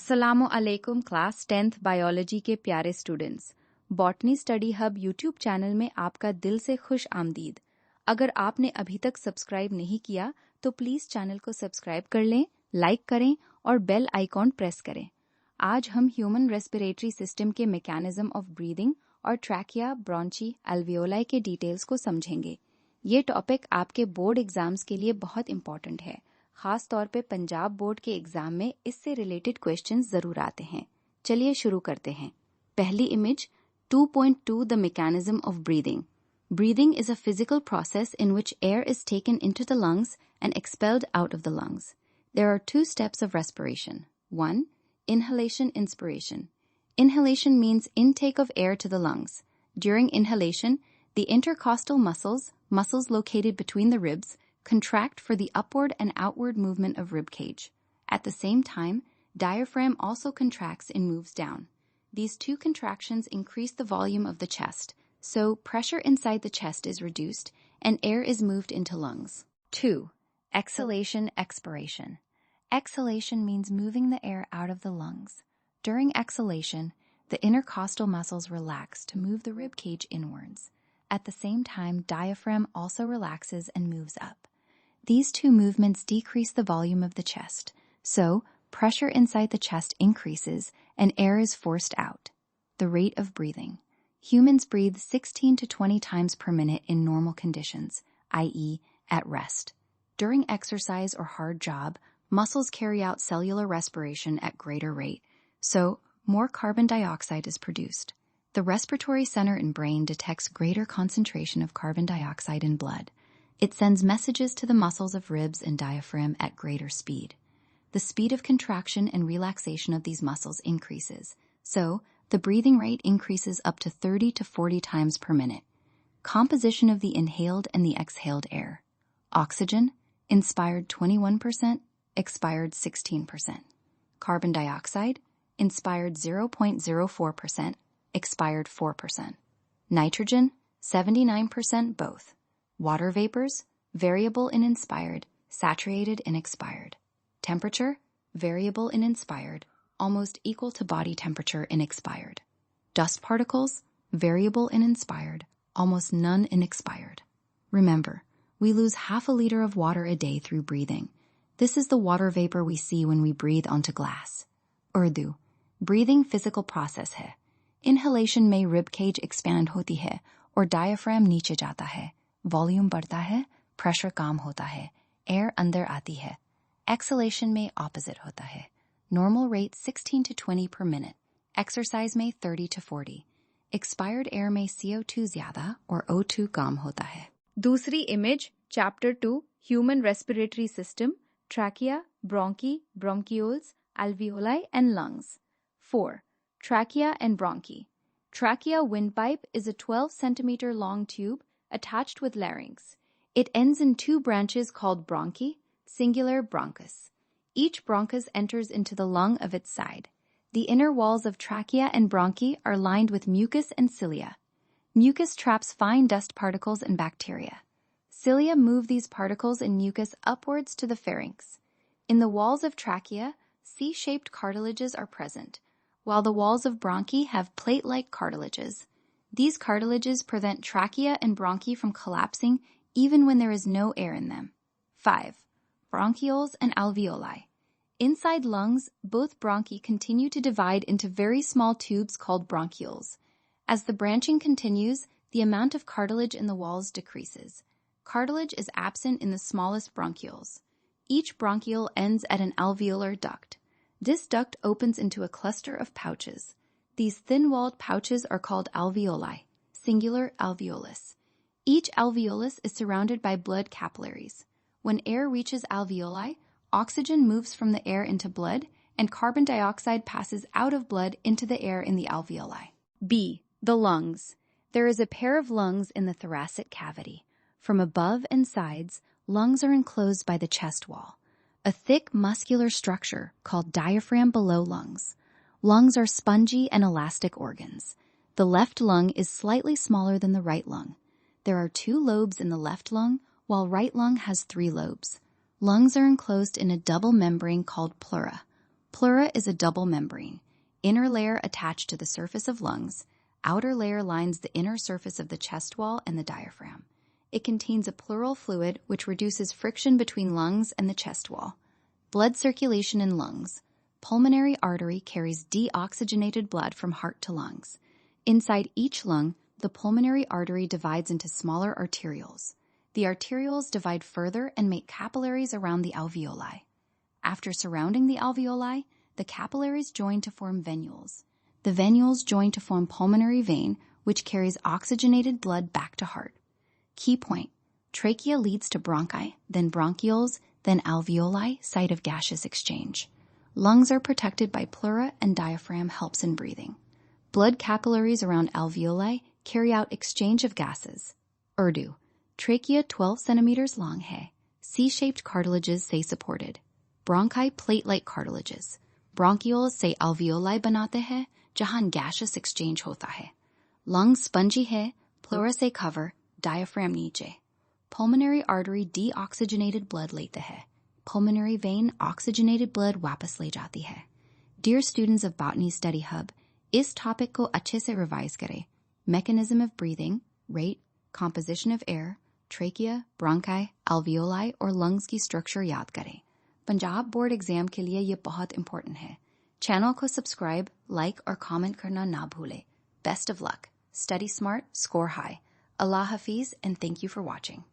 अस्सलामु अलैकुम class 10th biology के प्यारे students. Botany study hub YouTube channel में आपका दिल से खुश आमदीद। अगर आपने अभी तक सब्सक्राइब नहीं किया तो प्लीज़ चैनल को सब्सक्राइब कर लें, लाइक करें और बेल आइकॉन प्रेस करें। आज हम ह्यूमन रेस्पिरेटरी सिस्टम के मैकेनिज्म ऑफ ब्रीदिंग और ट्रैकिया, ब्रॉन्ची, एल्वियोलाई के डिटेल्स को समझेंगे। ये टॉपिक आपके बोर्ड एग्जाम्स के लिए बहुत इंपॉर्टेंट है। खास तौर पे पंजाब बोर्ड के एग्जाम में इससे रिलेटेड क्वेश्चंस जरूर आते हैं। चलिए शुरू करते हैं। पहली image 2.2 the mechanism of breathing. Breathing is a physical process in which air is taken into the lungs and expelled out of the lungs. There are two steps of respiration. 1. Inhalation, inspiration. Inhalation means intake of air to the lungs. During inhalation, the intercostal muscles located between the ribs, contract for the upward and outward movement of rib cage. At the same time, diaphragm also contracts and moves down. These two contractions increase the volume of the chest, so pressure inside the chest is reduced and air is moved into lungs. 2. Exhalation, expiration. Exhalation means moving the air out of the lungs. During exhalation, the intercostal muscles relax to move the rib cage inwards. At the same time, diaphragm also relaxes and moves up. These two movements decrease the volume of the chest, so pressure inside the chest increases and air is forced out. The rate of breathing. Humans breathe 16 to 20 times per minute in normal conditions, i.e., at rest. During exercise or hard job, muscles carry out cellular respiration at greater rate, so more carbon dioxide is produced. The respiratory center in brain detects greater concentration of carbon dioxide in blood. It sends messages to the muscles of ribs and diaphragm at greater speed. The speed of contraction and relaxation of these muscles increases, so the breathing rate increases up to 30 to 40 times per minute. Composition of the inhaled and the exhaled air. Oxygen, inspired 21%, expired 16%. Carbon dioxide, inspired 0.04%, expired 4%. Nitrogen, 79% both. Water vapors, variable in inspired, saturated in expired. Temperature, variable in inspired, almost equal to body temperature in expired. Dust particles, variable in inspired, almost none in expired. Remember, we lose half a liter of water a day through breathing. This is the water vapor we see when we breathe onto glass. Urdu, breathing physical process hai. Inhalation में rib cage expand होती है और diaphragm नीचे जाता है, volume बढ़ता है, pressure काम होता है, air अंदर आती है. Exhalation में opposite होता है. Normal rate 16 to 20 per minute. Exercise में 30 to 40. Expired air में CO2 ज़्यादा और O2 कम होता है. दूसरी image Chapter 2 Human Respiratory System, Trachea, Bronchi, Bronchioles, Alveoli and Lungs. 4. Trachea and Bronchi. Trachea windpipe is a 12 centimeter long tube attached with larynx. It ends in two branches called bronchi, singular bronchus. Each bronchus enters into the lung of its side. The inner walls of trachea and bronchi are lined with mucus and cilia. Mucus traps fine dust particles and bacteria. Cilia move these particles and mucus upwards to the pharynx. In the walls of trachea, C-shaped cartilages are present, while the walls of bronchi have plate-like cartilages. These cartilages prevent trachea and bronchi from collapsing even when there is no air in them. 5. Bronchioles and alveoli. Inside lungs, both bronchi continue to divide into very small tubes called bronchioles. As the branching continues, the amount of cartilage in the walls decreases. Cartilage is absent in the smallest bronchioles. Each bronchiole ends at an alveolar duct. This duct opens into a cluster of pouches. These thin-walled pouches are called alveoli, singular alveolus. Each alveolus is surrounded by blood capillaries. When air reaches alveoli, oxygen moves from the air into blood, and carbon dioxide passes out of blood into the air in the alveoli. B. The lungs. There is a pair of lungs in the thoracic cavity. From above and sides, lungs are enclosed by the chest wall, a thick muscular structure called diaphragm below lungs. Lungs are spongy and elastic organs. The left lung is slightly smaller than the right lung. There are 2 lobes in the left lung, while right lung has 3 lobes. Lungs are enclosed in a double membrane called pleura. Pleura is a double membrane, inner layer attached to the surface of lungs, outer layer lines the inner surface of the chest wall and the diaphragm. It contains a pleural fluid which reduces friction between lungs and the chest wall. Blood circulation in lungs. Pulmonary artery carries deoxygenated blood from heart to lungs. Inside each lung, the pulmonary artery divides into smaller arterioles. The arterioles divide further and make capillaries around the alveoli. After surrounding the alveoli, the capillaries join to form venules. The venules join to form pulmonary vein, which carries oxygenated blood back to heart. Key point: trachea leads to bronchi, then bronchioles, then alveoli, site of gaseous exchange. Lungs are protected by pleura and diaphragm helps in breathing. Blood capillaries around alveoli carry out exchange of gases. Urdu: trachea 12 centimeters long hai. C-shaped cartilages say supported. Bronchi plate-like cartilages. Bronchioles say alveoli banate hai, jahan gaseous exchange hota hai. Lungs spongy hai, pleura say cover, diaphragm niche. Pulmonary artery deoxygenated blood lete hai. Pulmonary vein oxygenated blood वापस ले जाती है. Dear students of Botany Study Hub, इस topic को अच्छे से revise करें. Mechanism of breathing, rate, composition of air, trachea, bronchi, alveoli और lungs की structure याद करें. पंजाब बोर्ड एग्जाम के लिए ये बहुत important है. Channel को subscribe, like और comment करना ना भूलें. Best of luck. Study smart, score high. Allah Hafiz and thank you for watching.